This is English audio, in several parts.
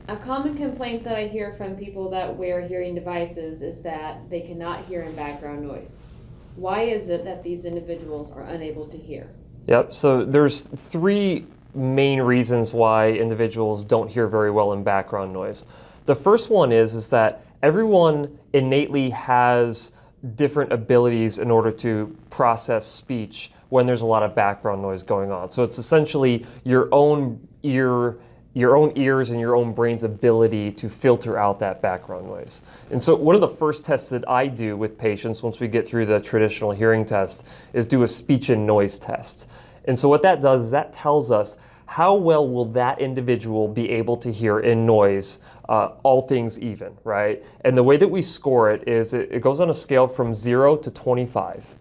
A common complaint that I hear from people that wear hearing devices is that they cannot hear in background noise. Why is it that these individuals are unable to hear? Yep, so there's three main reasons why individuals don't hear very well in background noise. The first one is that everyone innately has different abilities in order to process speech when there's a lot of background noise going on. So it's essentially your own ears and your own brain's ability to filter out that background noise. And so one of the first tests that I do with patients once we get through the traditional hearing test is do a speech and noise test. And so what that does is that tells us how well will that individual be able to hear in noise, all things even, right? And the way that we score it is it goes on a scale from 0 to 25.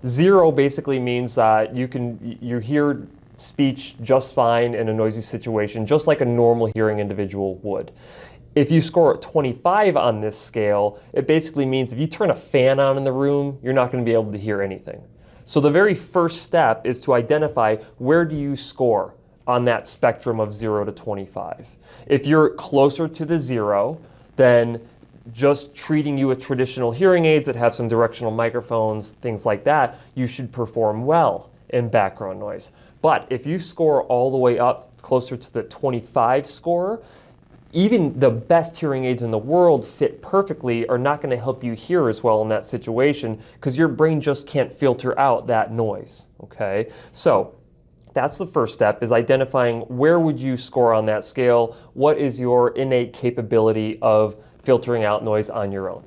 0 basically means that you hear speech just fine in a noisy situation, just like a normal hearing individual would. If you score at 25 on this scale, it basically means if you turn a fan on in the room, you're not going to be able to hear anything. So the very first step is to identify where do you score on that spectrum of 0 to 25. If you're closer to the 0, then just treating you with traditional hearing aids that have some directional microphones, things like that, you should perform well in background noise. But if you score all the way up closer to the 25 score, even the best hearing aids in the world fit perfectly are not going to help you hear as well in that situation because your brain just can't filter out that noise, okay? So that's the first step, is identifying where would you score on that scale, what is your innate capability of filtering out noise on your own.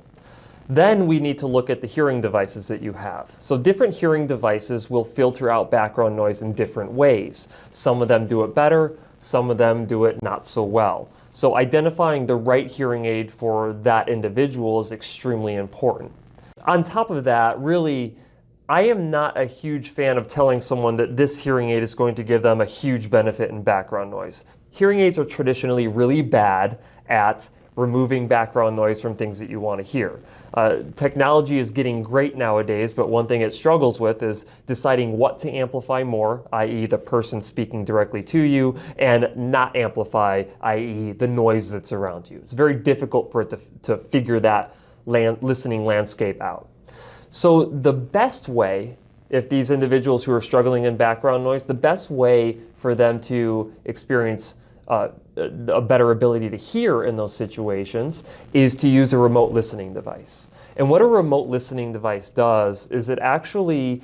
Then we need to look at the hearing devices that you have. So different hearing devices will filter out background noise in different ways. Some of them do it better, some of them do it not so well. So identifying the right hearing aid for that individual is extremely important. On top of that, really, I am not a huge fan of telling someone that this hearing aid is going to give them a huge benefit in background noise. Hearing aids are traditionally really bad at removing background noise from things that you want to hear. Technology is getting great nowadays, but one thing it struggles with is deciding what to amplify more, i.e. the person speaking directly to you, and not amplify, i.e. the noise that's around you. It's very difficult for it to figure that listening landscape out. So the best way, if these individuals who are struggling in background noise, the best way for them to experience a better ability to hear in those situations is to use a remote listening device. And what a remote listening device does is it actually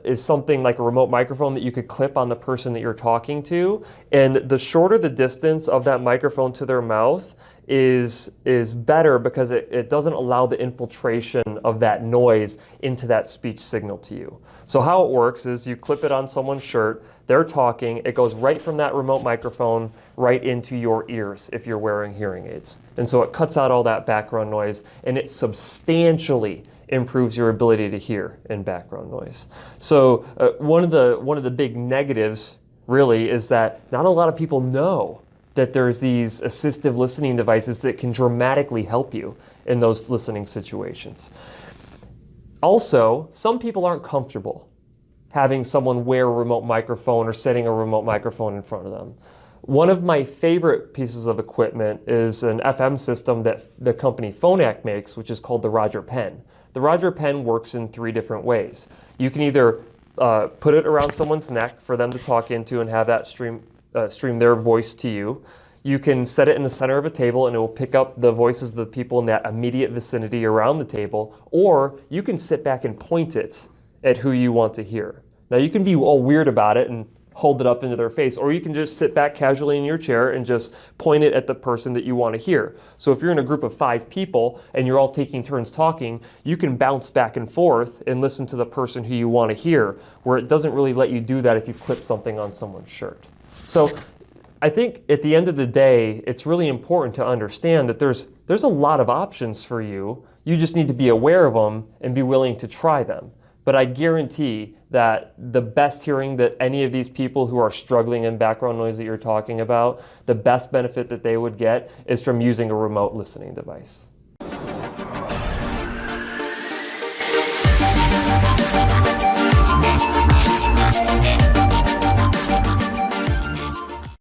is something like a remote microphone that you could clip on the person that you're talking to. And the shorter the distance of that microphone to their mouth is better because it doesn't allow the infiltration of that noise into that speech signal to you. So how it works is you clip it on someone's shirt, they're talking, it goes right from that remote microphone right into your ears if you're wearing hearing aids. And so it cuts out all that background noise and it substantially improves your ability to hear in background noise. So one of the big negatives really is that not a lot of people know that there's these assistive listening devices that can dramatically help you in those listening situations. Also, some people aren't comfortable having someone wear a remote microphone or setting a remote microphone in front of them. One of my favorite pieces of equipment is an FM system that the company Phonak makes, which is called the Roger Pen. The Roger Pen works in 3 different ways. You can either put it around someone's neck for them to talk into and have that stream their voice to you. You can set it in the center of a table and it will pick up the voices of the people in that immediate vicinity around the table, or you can sit back and point it at who you want to hear. Now you can be all weird about it and hold it up into their face, or you can just sit back casually in your chair and just point it at the person that you want to hear. So if you're in a group of 5 people and you're all taking turns talking, you can bounce back and forth and listen to the person who you want to hear, where it doesn't really let you do that if you clip something on someone's shirt. So I think at the end of the day, it's really important to understand that there's a lot of options for you. You just need to be aware of them and be willing to try them. But I guarantee that the best hearing that any of these people who are struggling in background noise that you're talking about, the best benefit that they would get is from using a remote listening device.